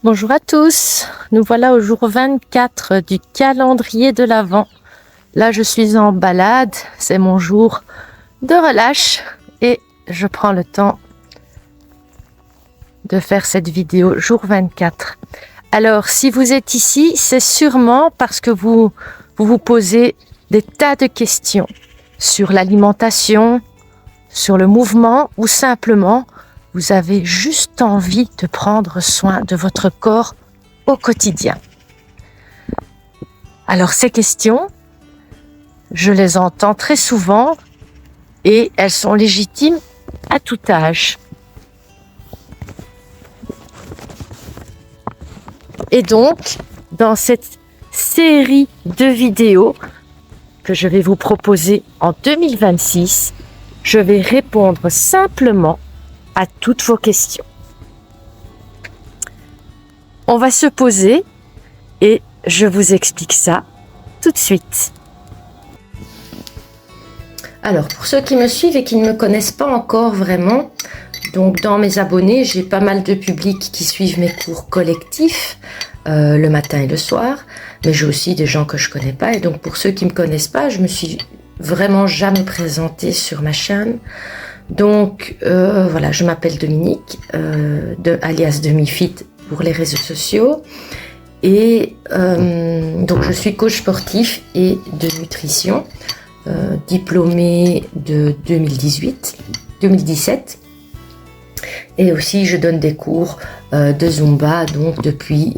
Bonjour à tous, nous voilà au jour 24 du calendrier de l'Avent. Là je suis en balade, c'est mon jour de relâche et je prends le temps de faire cette vidéo jour 24. Alors si vous êtes ici, c'est sûrement parce que vous vous posez des tas de questions sur l'alimentation, sur le mouvement ou simplement vous avez juste envie de prendre soin de votre corps au quotidien. Alors ces questions, je les entends très souvent et elles sont légitimes à tout âge. Et donc, dans cette série de vidéos que je vais vous proposer en 2026, je vais répondre simplement à toutes vos questions. On va se poser et je vous explique ça tout de suite. Alors, pour ceux qui me suivent et qui ne me connaissent pas encore vraiment, donc dans mes abonnés, j'ai pas mal de publics qui suivent mes cours collectifs le matin et le soir, mais j'ai aussi des gens que je connais pas. Et donc, pour ceux qui me connaissent pas, je me suis vraiment jamais présentée sur ma chaîne. Donc, voilà, je m'appelle Dominique, alias Demifit pour les réseaux sociaux. Et donc, je suis coach sportif et de nutrition, diplômée de 2017. Et aussi, je donne des cours de Zumba, donc depuis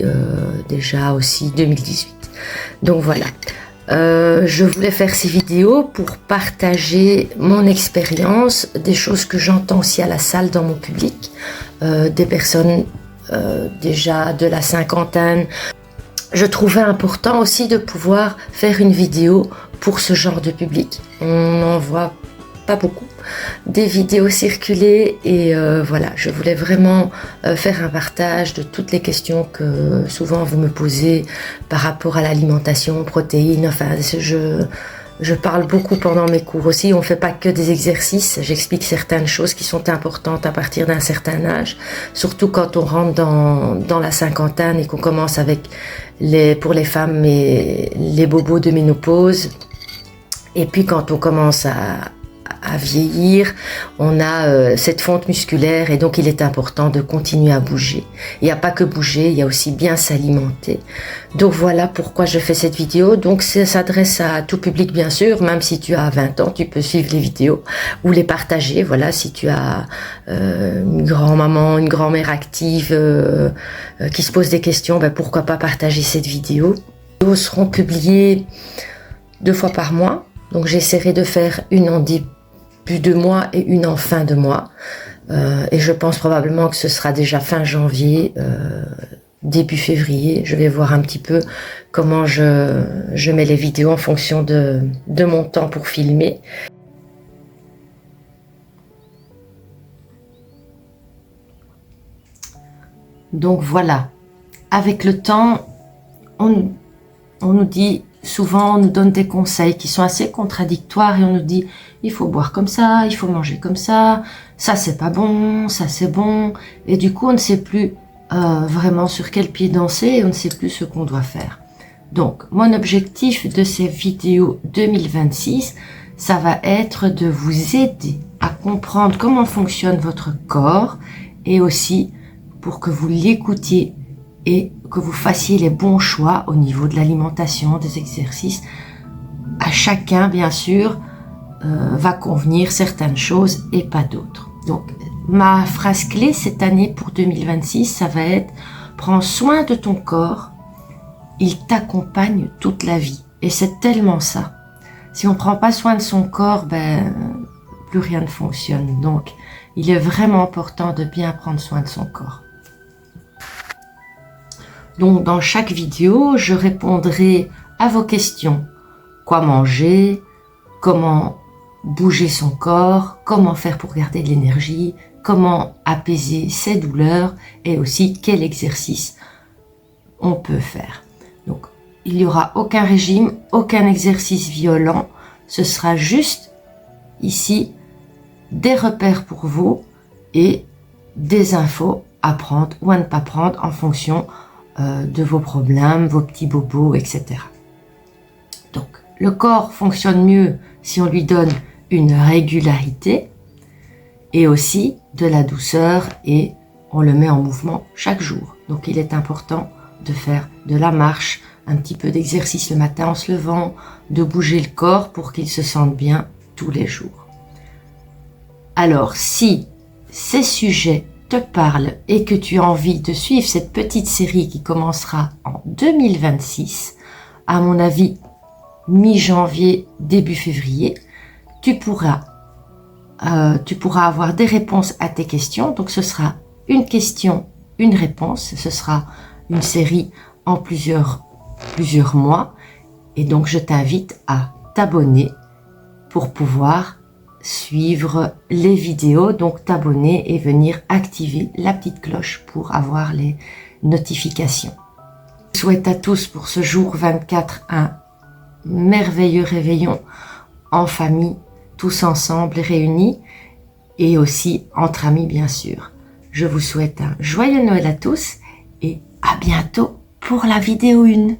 déjà aussi 2018. Donc voilà. Je voulais faire ces vidéos pour partager mon expérience, des choses que j'entends aussi à la salle dans mon public, des personnes déjà de la cinquantaine. Je trouvais important aussi de pouvoir faire une vidéo pour ce genre de public. On n'en voit pas beaucoup des vidéos circuler et voilà, je voulais vraiment faire un partage de toutes les questions que souvent vous me posez par rapport à l'alimentation, protéines, enfin je parle beaucoup pendant mes cours aussi, on ne fait pas que des exercices, j'explique certaines choses qui sont importantes à partir d'un certain âge, surtout quand on rentre dans la cinquantaine et qu'on commence avec pour les femmes les bobos de ménopause, et puis quand on commence à vieillir, on a cette fonte musculaire et donc il est important de continuer à bouger. Il n'y a pas que bouger, il y a aussi bien s'alimenter. Donc voilà pourquoi je fais cette vidéo. Donc ça s'adresse à tout public bien sûr, même si tu as 20 ans, tu peux suivre les vidéos ou les partager. Voilà, si tu as une grand-maman, une grand-mère active qui se pose des questions, ben pourquoi pas partager cette vidéo. Les vidéos seront publiées 2 fois par mois. Donc j'essaierai de faire une en début de mois et une en fin de mois. Et je pense probablement que ce sera déjà fin janvier, début février. Je vais voir un petit peu comment je mets les vidéos en fonction de mon temps pour filmer. Donc voilà, avec le temps, on nous dit souvent, on nous donne des conseils qui sont assez contradictoires et on nous dit il faut boire comme ça, il faut manger comme ça c'est pas bon, ça c'est bon, et du coup on ne sait plus vraiment sur quel pied danser et on ne sait plus ce qu'on doit faire. Donc mon objectif de ces vidéos 2026, ça va être de vous aider à comprendre comment fonctionne votre corps et aussi pour que vous l'écoutiez et que vous fassiez les bons choix au niveau de l'alimentation, des exercices. À chacun, bien sûr, va convenir certaines choses et pas d'autres. Donc, ma phrase clé cette année pour 2026, ça va être « Prends soin de ton corps, il t'accompagne toute la vie ». Et c'est tellement ça. Si on ne prend pas soin de son corps, plus rien ne fonctionne. Donc, il est vraiment important de bien prendre soin de son corps. Donc, dans chaque vidéo, je répondrai à vos questions. Quoi manger? Comment bouger son corps? Comment faire pour garder de l'énergie? Comment apaiser ses douleurs? Et aussi, quel exercice on peut faire? Donc, il n'y aura aucun régime, aucun exercice violent. Ce sera juste, ici, des repères pour vous et des infos à prendre ou à ne pas prendre en fonction de vos problèmes, vos petits bobos, etc. Donc, le corps fonctionne mieux si on lui donne une régularité et aussi de la douceur et on le met en mouvement chaque jour. Donc, il est important de faire de la marche, un petit peu d'exercice le matin en se levant, de bouger le corps pour qu'il se sente bien tous les jours. Alors, si ces sujets te parlent et que tu as envie de suivre cette petite série qui commencera en 2026, à mon avis, mi-janvier, début février, tu pourras avoir des réponses à tes questions. Donc, ce sera une question, une réponse. Ce sera une série en plusieurs mois. Et donc, je t'invite à t'abonner pour pouvoir suivre les vidéos. Donc, t'abonner et venir activer la petite cloche pour avoir les notifications. Je souhaite à tous pour ce jour 24 un merveilleux réveillon en famille, tous ensemble réunis et aussi entre amis bien sûr. Je vous souhaite un joyeux Noël à tous et à bientôt pour la vidéo 1.